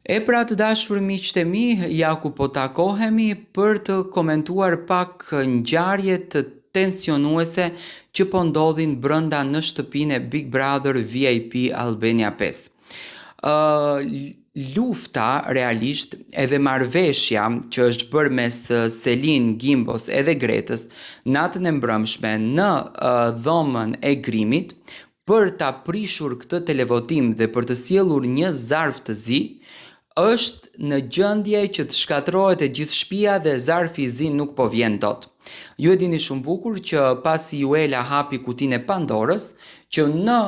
E pra të dashur miqtë e mi, ja ku po takohemi për të komentuar pak ngjarjet të tensionuese që po ndodhin brenda në shtëpinë e Big Brother VIP Albania 5. Lufta realisht edhe marrëveshja që është bërë mes Selin, Gimbos edhe Gretës natën e mbrëmshme në dhomën e Grimit për ta prishur këtë televotim dhe për të sjellur një zarf të zi, është në gjendje që të shkatërrohet e gjithë shtëpia dhe zarfi i zi nuk po vjen dot. Ju e dini shumë bukur që pasi Juela hapi kutinë e Pandorës, që në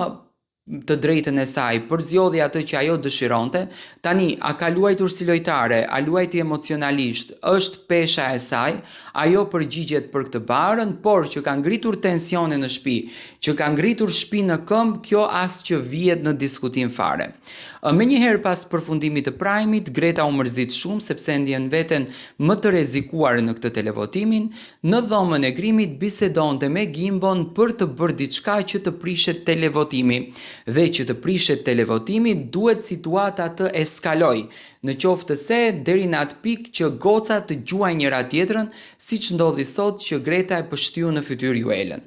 të drejtën e saj përzjodhi atë që ajo dëshironte, tani a ka luajtur si lojtare, a luajti emocionalisht, është pesha e saj, ajo përgjigjet për këtë barën, por që ka ngritur tensione në shtëpi, që ka ngritur shtëpi në këmbë, kjo as që vihet në diskutim fare. Menjëherë pas përfundimit të Prime-it, Greta u mërzit shumë sepse ndjen veten më të rrezikuar në këtë televotimin, në dhomën e Grimit bisedonte me Gimbon për të bërë diçka që të prishet televotimi. Dhe që të prishet televotimi duhet situata të eskaloj, në qoftë se deri në atë pikë që gocat të gjuajnë njëra tjetrën, siç ndodhi sot që Greta e pështyu në fytyrë Juelën.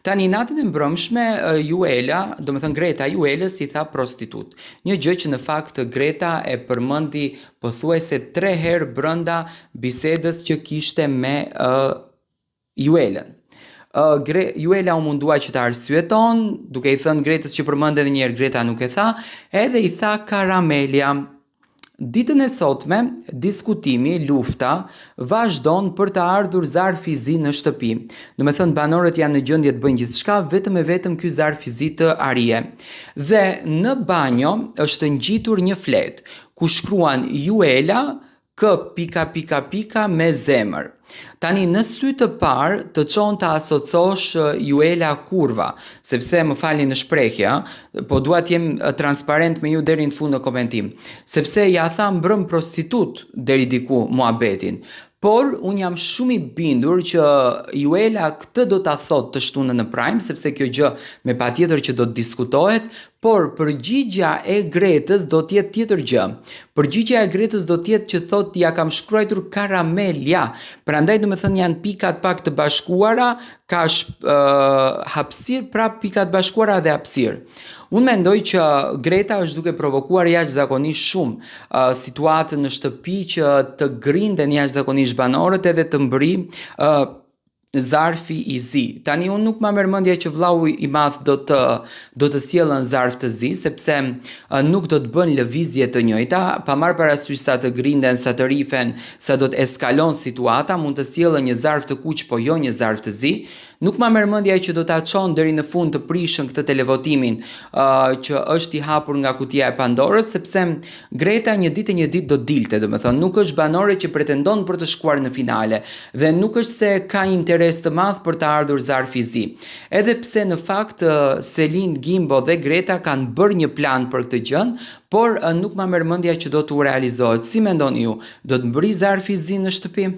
Tani natën e mbrëmshme Juela, do të thënë Greta Juelës i tha prostitut. Një gjë që në fakt Greta e përmendi pothuajse 3 herë brenda bisedës që kishte me Juelën. Juela u mundua që ta arsyeton, duke i thënë Gretës që përmend edhe një herë, Greta nuk e tha, edhe i tha Karamelia. Ditën e sotme, diskutimi, lufta, vazhdon për të ardhur zarfi i zi në shtëpi. Do të thënë banorët janë në gjendje të bëjnë gjithçka, vetëm e vetëm ky zarf i zi të arije. Dhe në banjo është ngjitur një flet ku shkruan Juela K. me zemër. Tani në sy të parë të çon të asocosh Juela kurva, sepse më falni në shprehje, po dua të jem transparent me ju deri në fund në komentim, sepse ja tha mbrëm prostitut deri diku muhabetin. Por unë jam shumë i bindur që Juela këtë do ta thotë të shtunën në Prime, sepse kjo gjë me patjetër që do të diskutohet, por përgjigjja e Gretës do të jetë tjetër gjë. Përgjigjja e Gretës do të jetë që thotë ja kam shkruar Karamelia. Prandaj do të thënë janë pikat pak të bashkuara, ka hapësirë prap pikat bashkuara dhe hapësirë. Unë mendoj që Greta është duke provokuar jashtëzakonisht shumë situatën në shtëpi që të grinden jashtëzakonisht banorët edhe të mbri zarfi i zi. Tani unë nuk ma merr mendja që vllau i madh do të sjellën zarf të zi, sepse nuk do të bën lëvizje të njëjta, pa marrë parasysh sa të grinden, sa të rifen, sa do të eskalon situata, mund të sjellën një zarf të kuq, po jo një zarf të zi. Nuk ma merr mendja që do ta çon deri në fund të prishën këtë televotimin që është i hapur nga kutia e Pandorës, sepse Greta një ditë do dilte, domethënë nuk është banore që pretendon për të shkuar në finale dhe nuk është se ka interes të madh për të ardhur zarfi i zi. Edhe pse në fakt Selin, Gimbo dhe Greta kanë bërë një plan për këtë gjë, por nuk ma merr mendja që do të u realizohet. Si mendoni ju, do të mbri zarfi i zi në shtëpi?